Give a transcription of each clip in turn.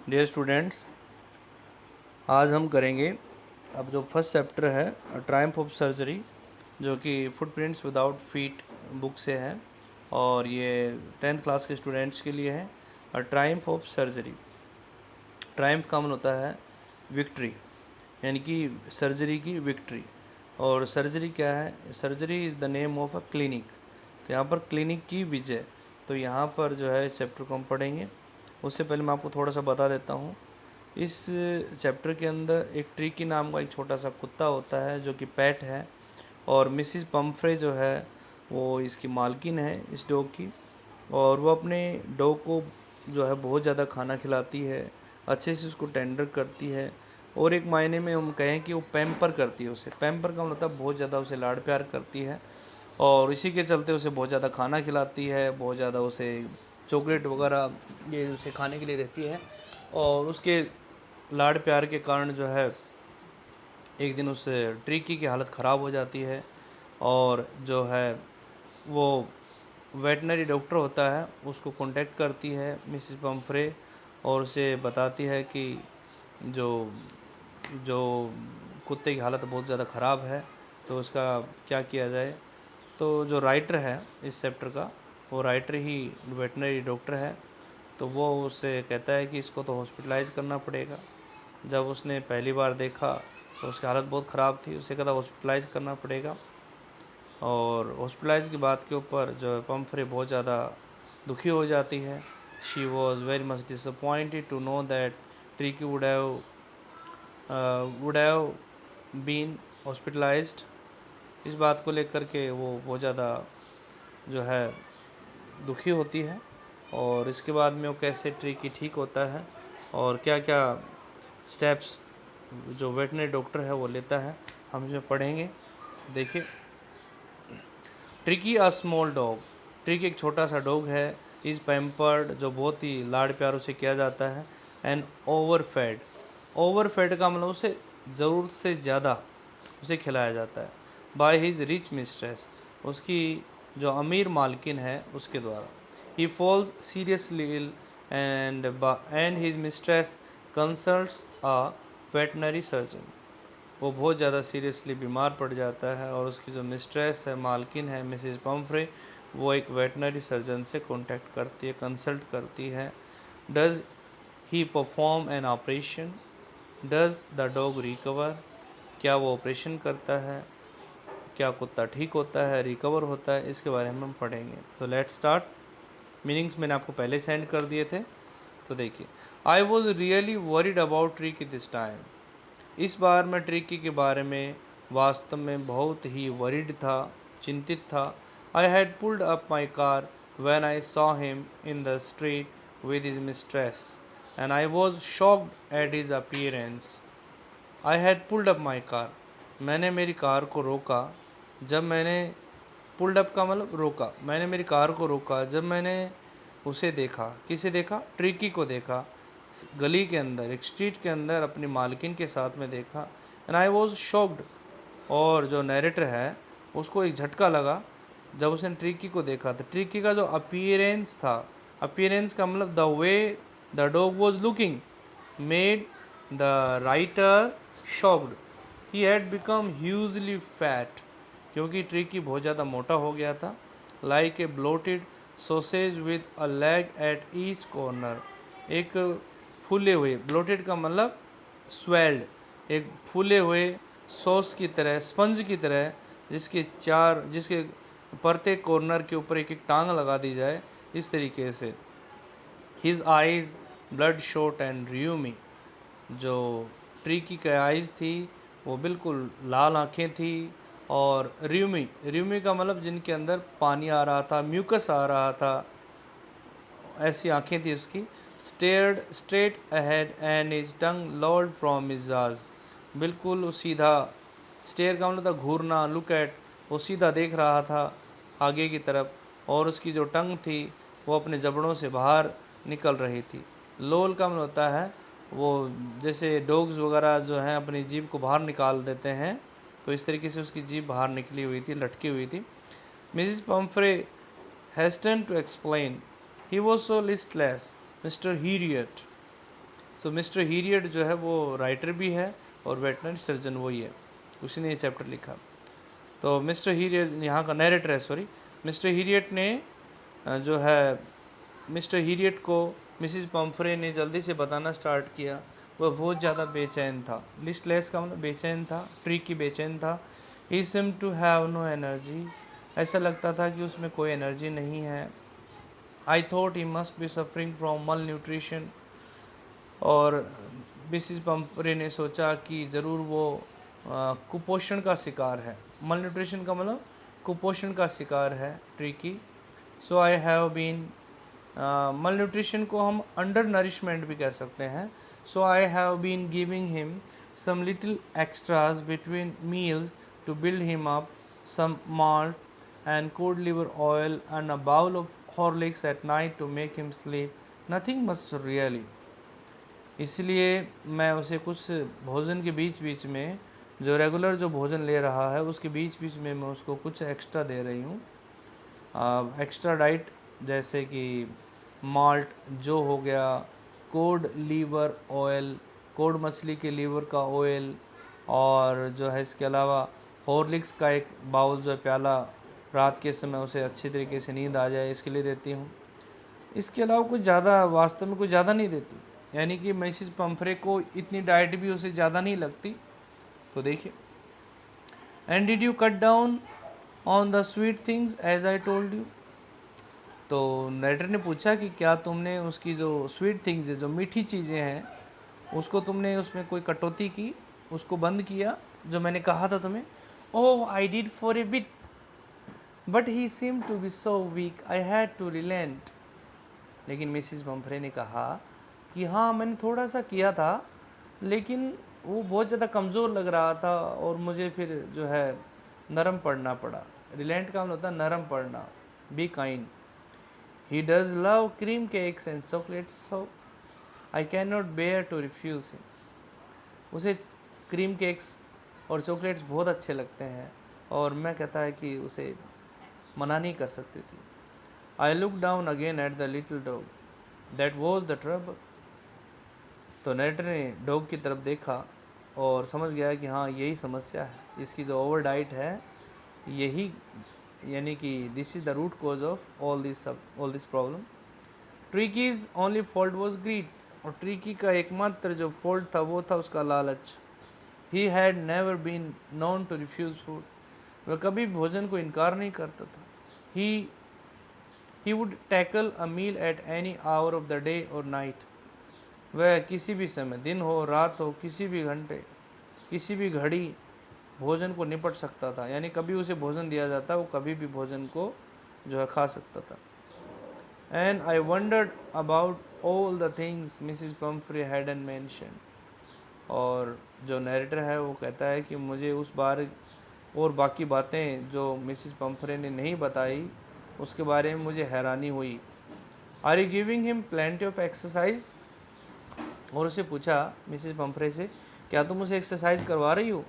Dear students, आज हम करेंगे अब जो फर्स्ट चैप्टर है ट्रायम्फ ऑफ सर्जरी, जो कि फुटप्रिंट्स विदाउट फीट बुक से है और ये 10th क्लास के स्टूडेंट्स के लिए है। ट्रायम्फ ऑफ सर्जरी, ट्रायम्फ का मतलब होता है विक्ट्री, यानी कि सर्जरी की विक्ट्री। और सर्जरी क्या है? Surgery is the name of a clinic. तो यहाँ पर क्लिनिक की विजय, तो यहाँ पर जो है इस चैप्टर को हम पढ़ेंगे। उससे पहले मैं आपको थोड़ा सा बता देता हूँ। इस चैप्टर के अंदर एक ट्रिकी नाम का एक छोटा सा कुत्ता होता है जो कि पेट है, और मिसिस पम्फ्रे जो है वो इसकी मालकिन है इस डॉग की। और वो अपने डॉग को जो है बहुत ज़्यादा खाना खिलाती है, अच्छे से उसको टेंडर करती है, और एक मायने में हम कहें कि वो पैम्पर करती है उसे। पैम्पर का मतलब बहुत ज़्यादा उसे लाड़ प्यार करती है, और इसी के चलते उसे बहुत ज़्यादा खाना खिलाती है, बहुत ज़्यादा उसे चॉकलेट वगैरह ये उसे खाने के लिए देती है। और उसके लाड़ प्यार के कारण जो है एक दिन उस ट्रिकी की हालत ख़राब हो जाती है, और जो है वो वेटनरी डॉक्टर होता है उसको कांटेक्ट करती है मिसिस पम्फ्रे, और उसे बताती है कि जो जो कुत्ते की हालत बहुत ज़्यादा ख़राब है, तो उसका क्या किया जाए। तो जो राइटर है इस चैप्टर का, वो राइटर ही वेटनरी डॉक्टर है, तो वो उससे कहता है कि इसको तो हॉस्पिटलाइज़ करना पड़ेगा। जब उसने पहली बार देखा तो उसकी हालत बहुत ख़राब थी, उसे कहता हॉस्पिटलाइज़ करना पड़ेगा। और हॉस्पिटलाइज़ की बात के ऊपर जो है पम्फ्रे बहुत ज़्यादा दुखी हो जाती है। She was very much disappointed to know that Tricki would have been hospitalized. इस बात को लेकर के वो बहुत ज़्यादा जो है दुखी होती है, और इसके बाद में वो कैसे ट्रिकी ठीक होता है और क्या क्या स्टेप्स जो वेटनरी डॉक्टर है वो लेता है, हम इसमें पढ़ेंगे। देखिए, tricky a small dog, tricky एक छोटा सा डॉग है। इज़ पैम्पर्ड, जो बहुत ही लाड़ प्यार उसे किया जाता है। एंड ओवरफेड, ओवरफेड का मतलब उसे ज़रूरत से ज़्यादा उसे खिलाया जाता है। बाय हिज रिच मिस्ट्रेस, उसकी जो अमीर मालकिन है उसके द्वारा। He falls seriously ill and his mistress consults a veterinary surgeon, वो बहुत ज़्यादा सीरियसली बीमार पड़ जाता है, और उसकी जो मिस्ट्रेस है, मालकिन है मिसिस पम्फ्रे, वो एक वेटनरी सर्जन से कांटेक्ट करती है, कंसल्ट करती है। Does he perform an operation, does the dog recover, क्या वो ऑपरेशन करता है, क्या कुत्ता ठीक होता है, रिकवर होता है, इसके बारे में हम पढ़ेंगे। So let's start. मीनिंग्स मैंने आपको पहले सेंड कर दिए थे, तो देखिए। I was really worried about tricky this time, इस बार मैं ट्रिकी के बारे में वास्तव में बहुत ही वरीड था, चिंतित था। I had pulled up my car when I saw him in the street with his mistress and I was shocked at his appearance. I had pulled up my car, मैंने मेरी कार को रोका जब मैंने, pulled up का मतलब रोका, मैंने मेरी कार को रोका जब मैंने उसे देखा। किसे देखा? ट्रिकी को देखा, गली के अंदर, एक स्ट्रीट के अंदर अपनी मालकिन के साथ में देखा। एंड आई वॉज शॉक्ड, और जो नरेटर है उसको एक झटका लगा जब उसने ट्रिकी को देखा। तो ट्रिकी का जो अपीयरेंस था, अपीयरेंस का मतलब the way the dog was looking made the writer shocked. He had become hugely fat, क्योंकि ट्रिकी बहुत ज़्यादा मोटा हो गया था। Like a bloated sausage with a leg at each corner, एक फूले हुए, ब्लोटेड का मतलब स्वेल्ड, एक फूले हुए सॉस की तरह, स्पंज की तरह, जिसके प्रत्येक कॉर्नर के ऊपर एक एक टांग लगा दी जाए, इस तरीके से। His eyes bloodshot and rheumy, जो ट्रिकी के आइज़ थी वो बिल्कुल लाल आँखें थी, और र्यूमी, र्यूमी का मतलब जिनके अंदर पानी आ रहा था, म्यूकस आ रहा था, ऐसी आँखें थी उसकी। Stared straight ahead and his tongue Lord from his जाज, बिल्कुल वो सीधा, स्टेयर का मतलब था घूरना, लुक एट, वो सीधा देख रहा था आगे की तरफ, और उसकी जो टंग थी वो अपने जबड़ों से बाहर निकल रही थी। लोल का मतलब होता है वो, जैसे डॉग्स वगैरह जो हैं अपनी जीभ को बाहर निकाल देते हैं, तो इस तरीके से उसकी जीभ बाहर निकली हुई थी, लटकी हुई थी। Mrs Pomfrey hastened to explain, he was so listless, Mr. Heriot. तो मिस्टर हीरियट जो है वो राइटर भी है और वेटनरी सर्जन वही है, उसी ने ये चैप्टर लिखा। तो मिस्टर हीरियट यहाँ का नरेटर है, सॉरी। मिस्टर हीरियट ने जो है मिस्टर हीरियट को मिसिस पम्फ्रे ने जल्दी से बताना स्टार्ट किया। वह बहुत ज़्यादा बेचैन था। लिस्टलेस का मतलब बेचैन था, ट्रिकी बेचैन था। He seem to have no energy, ऐसा लगता था कि उसमें कोई एनर्जी नहीं है। I thought he must be suffering from malnutrition, और मिसिस पम्फ्रे ने सोचा कि ज़रूर वो कुपोषण का शिकार है। मल न्यूट्रिशन का मतलब कुपोषण का शिकार है, Tricki. So I have been, malnutrition को हम अंडर नरिशमेंट भी कह सकते हैं। So I have been giving him some little extras between meals to build him up, some malt and cod liver oil and a bowl of Horlicks at night to make him sleep, nothing much really. इसलिए मैं उसे कुछ भोजन के बीच बीच में, जो regular जो भोजन ले रहा है उसके बीच बीच में मैं उसको कुछ एक्स्ट्रा दे रही हूँ। एक्स्ट्रा डाइट जैसे कि माल्ट जो हो गया, कोड लीवर ऑयल, कोड मछली के लीवर का ऑयल, और जो है इसके अलावा हॉर्लिक्स का एक बाउल जो है प्याला, रात के समय उसे अच्छी तरीके से नींद आ जाए इसके लिए देती हूँ। इसके अलावा कुछ ज़्यादा, वास्तव में कुछ ज़्यादा नहीं देती, यानी कि मिसिस पम्फ्रे को इतनी डाइट भी उसे ज़्यादा नहीं लगती। तो देखिए, and did you cut down on the sweet things as I told you. तो नरेटर ने पूछा कि क्या तुमने उसकी जो स्वीट थिंग्स है, जो मीठी चीज़ें हैं, उसको तुमने उसमें कोई कटौती की, उसको बंद किया जो मैंने कहा था तुम्हें। Oh I did for a bit but he seem to be so weak I had to relent. लेकिन मिसिस पम्फ्रे ने कहा कि हाँ मैंने थोड़ा सा किया था, लेकिन वो बहुत ज़्यादा कमज़ोर लग रहा था और मुझे फिर जो है नरम पड़ना पड़ा। रिलेंट का मतलब होता है नरम पड़ना, be kind. He does love cream cakes and chocolates, so I cannot bear to refuse him. उसे क्रीम केक्स और चॉकलेट्स बहुत अच्छे लगते हैं और मैं कहता है कि उसे मना नहीं कर सकती थी। I looked down again at the little dog. That was the trouble. तो नरेटर ने डॉग की तरफ देखा और समझ गया कि हाँ यही समस्या है, इसकी जो ओवर डाइट है यही, यानी कि this is the root cause of all this problem. Tricki's only fault was greed, और ट्रिकी का एकमात्र जो फॉल्ट था वो था उसका लालच। He had never been known to refuse food, वह कभी भोजन को इनकार नहीं करता था। He would tackle a meal at any hour of the day और नाइट, वह किसी भी समय, दिन हो रात हो, किसी भी घंटे किसी भी घड़ी भोजन को निपट सकता था, यानी कभी उसे भोजन दिया जाता वो कभी भी भोजन को जो है खा सकता था। And I wondered about all the things Mrs Pumphrey hadn't mentioned, और जो नरेटर है वो कहता है कि मुझे उस बार और बाकी बातें जो मिसिस पम्फ्रे ने नहीं बताई उसके बारे में मुझे हैरानी हुई। Are you giving him plenty of exercise, और उसे पूछा मिसिस पम्फ्रे से, क्या तुम उसे एक्सरसाइज करवा रही हो।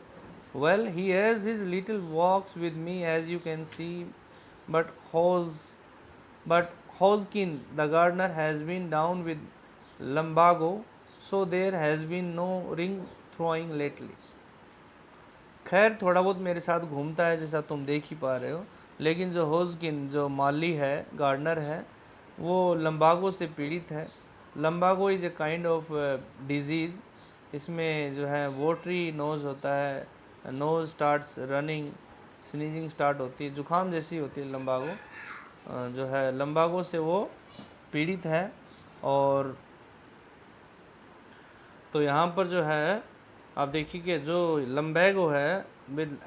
Well he has his little walks with me as you can see, but Hoskin the gardener has been down with lumbago, so there has been no ring throwing lately. खैर थोड़ा बहुत मेरे साथ घूमता है जैसा तुम देख ही पा रहे हो, लेकिन जो होस्किन जो माली है, गार्डनर है, वो लम्बागो से पीड़ित है। Lumbago is a kind of disease, इसमें जो है वोटरी नोज़ होता है, nose starts running, sneezing start होती है, जुखाम जैसी होती है लम्बागो। जो है लम्बागो से वो पीड़ित है। और तो यहाँ पर जो है आप देखिए कि जो लम्बैगो है विद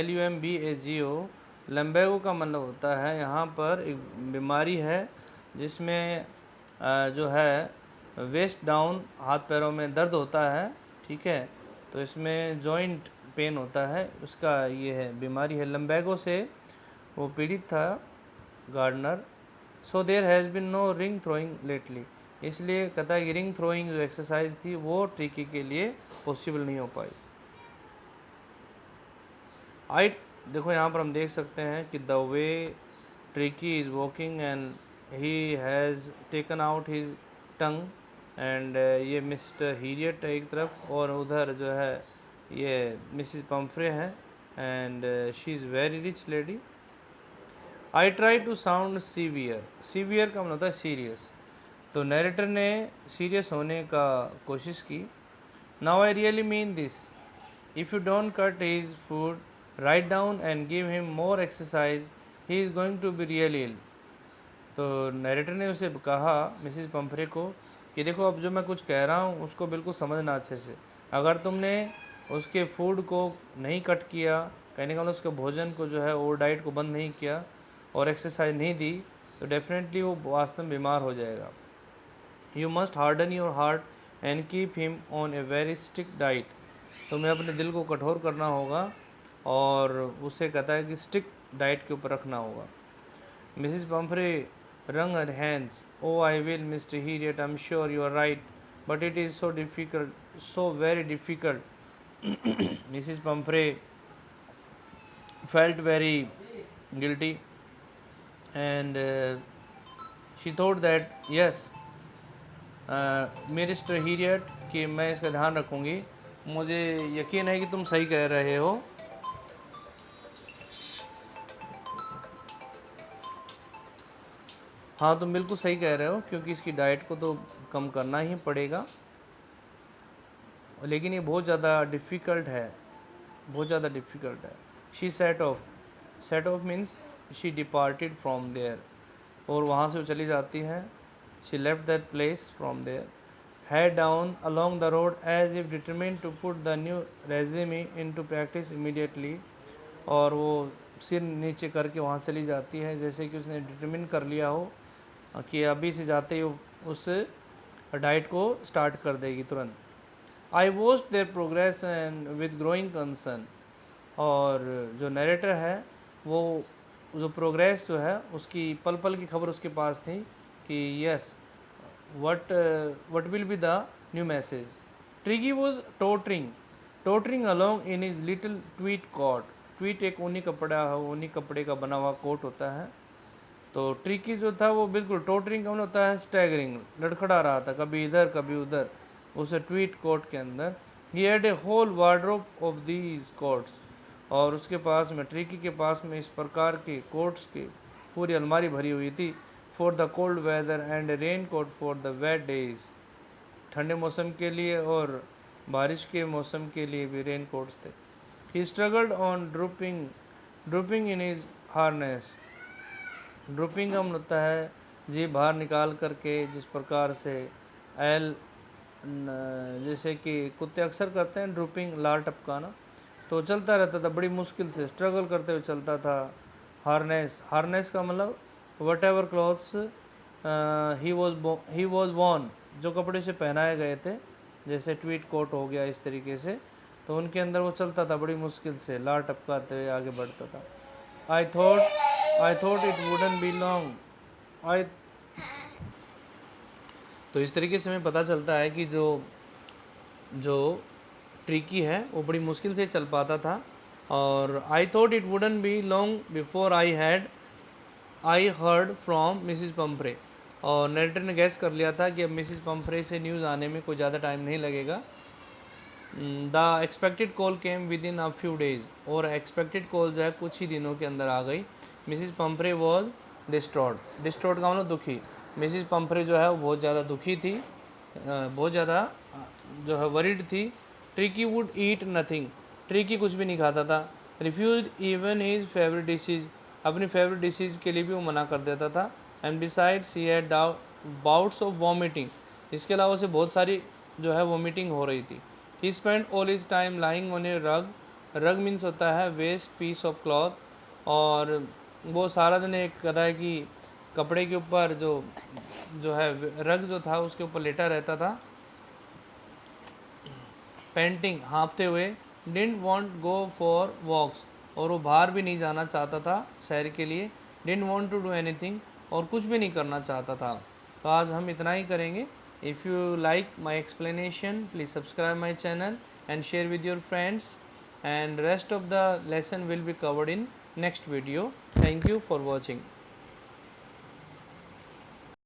LUMBAGO, लम्बैगो का मतलब होता है यहाँ पर एक बीमारी है जिसमें जो है वेस्ट डाउन, हाथ पैरों में दर्द होता है, ठीक है। तो इसमें जॉइंट पेन होता है, उसका ये है बीमारी है, लम्बैगो से वो पीड़ित था gardener. So there has been no ring throwing lately, इसलिए कहता है कि रिंग थ्रोइंग जो एक्सरसाइज थी वो ट्रिकी के लिए पॉसिबल नहीं हो पाई। आई देखो यहाँ पर हम देख सकते हैं कि the way Tricki is walking and he has taken out his tongue, and ये मिस्टर हीरियट है एक तरफ, और उधर जो है ये मिसिस पम्फ्रे है, and she is very rich lady. I try to sound severe, severe का मतलब होता है सीरियस, तो नरेटर ने सीरियस होने का कोशिश की। Now I really mean this, if you don't cut his food right down and give him more exercise he is going to be really ill. तो नरेटर ने उसे कहा, मिसिस पम्फ्रे को, कि देखो अब जो मैं कुछ कह रहा हूँ उसको बिल्कुल समझना अच्छे से। अगर तुमने उसके फूड को नहीं कट किया, कहने का मतलब उसके भोजन को जो है ओवर डाइट को बंद नहीं किया और एक्सरसाइज नहीं दी, तो डेफिनेटली वो वास्तव में बीमार हो जाएगा। You must harden your heart and keep him on a very strict diet. तुम्हें अपने दिल को कठोर करना होगा और उसे कहता है कि स्ट्रिक्ट डाइट के ऊपर रखना होगा। Mrs Pomfrey wrung her hands. Oh, I will, Mr. Heriot, I'm sure you are right, but it is so difficult, so very difficult. Mrs. Pumphrey felt very guilty, and she thought that, yes, Mr. Heriot, कि मैं इसका ध्यान रखूँगी, मुझे यकीन है कि तुम सही कह रहे हो। हाँ, तुम बिल्कुल सही कह रहे हो, क्योंकि इसकी डाइट को तो कम करना ही पड़ेगा, लेकिन ये बहुत ज़्यादा डिफ़िकल्ट है, बहुत ज़्यादा डिफ़िकल्ट है। She set off means she departed from there, और वहाँ से वो चली जाती है। She left that place from there, head down along the road as if determined to put the new resume into practice immediately, और वो सिर नीचे करके वहाँ चली जाती है, जैसे कि उसने डिटरमिन कर लिया हो कि अभी से जाते ही उस डाइट को स्टार्ट कर देगी तुरंत। I watched there progress and with growing concern, और जो नरेटर है वो जो प्रोग्रेस जो है उसकी पल पल की खबर उसके पास थी कि yes, what will be the new message. Tricky was tottering along in his little tweed coat. tweed एक ऊनी कपड़े का बना हुआ कोट होता है। तो ट्रिकी जो था वो बिल्कुल टोटरिंग का होता है स्टैगरिंग, लड़खड़ा रहा था, कभी इधर कभी उधर उस ट्वीट कोट के अंदर। He had a whole wardrobe of these coats, और उसके पास में, ट्रिकी के पास में, इस प्रकार के कोट्स की पूरी अलमारी भरी हुई थी। For the cold weather and rain coat for the wet days, ठंडे मौसम के लिए और बारिश के मौसम के लिए भी रेन कोट्स थे। He struggled on drooping in his harness, drooping का मतलब होता है जी बाहर निकाल करके, जिस प्रकार से एल जैसे कि कुत्ते अक्सर करते हैं, ड्रूपिंग लार टपकाना, तो चलता रहता था, बड़ी मुश्किल से स्ट्रगल करते हुए चलता था। हार्नेस का मतलब whatever clothes he was worn, जो कपड़े से पहनाए गए थे, जैसे ट्वीट कोट हो गया इस तरीके से, तो उनके अंदर वो चलता था बड़ी मुश्किल से, लार टपकाते हुए आगे बढ़ता था। I thought it wouldn't be long. तो इस तरीके से हमें पता चलता है कि जो ट्रिकी है वो बड़ी मुश्किल से चल पाता था। और I thought it wouldn't be long before I heard from Mrs Pomfrey, और नरेटर ने गैस कर लिया था कि अब मिसिस पम्फ्रे से न्यूज़ आने में कोई ज़्यादा टाइम नहीं लगेगा। The expected call came with in a few days, और एक्सपेक्टेड कॉल जो है कुछ ही दिनों के अंदर आ गई। मिसिस पम्फ्रे वॉज डिस्ट्रॉट का मतलब दुखी। मिसिस पम्फ्रे जो है वो बहुत ज़्यादा दुखी थी, बहुत ज़्यादा जो है वरीड थी। Tricki would eat nothing, Tricki कुछ भी नहीं खाता था। Refuse even his favourite dishes, अपनी फेवरेट डिशेज के लिए भी वो मना कर देता था। And besides he had bouts of vomiting, इसके अलावा उसे बहुत सारी जो है वॉमिटिंग हो रही थी। He spend all his time lying on a rug means होता है वेस्ट पीस ऑफ क्लॉथ, और वो सारा दिन एक कहता है कि कपड़े के ऊपर जो है रग जो था उसके ऊपर लेटा रहता था, पेंटिंग हाँफते हुए। Didn't want go for walks, और वो बाहर भी नहीं जाना चाहता था सैर के लिए। Didn't want to do anything, और कुछ भी नहीं करना चाहता था। तो आज हम इतना ही करेंगे। If you like my explanation please subscribe my channel and share with your friends, and rest of the lesson will be covered in next video. Thank you for watching.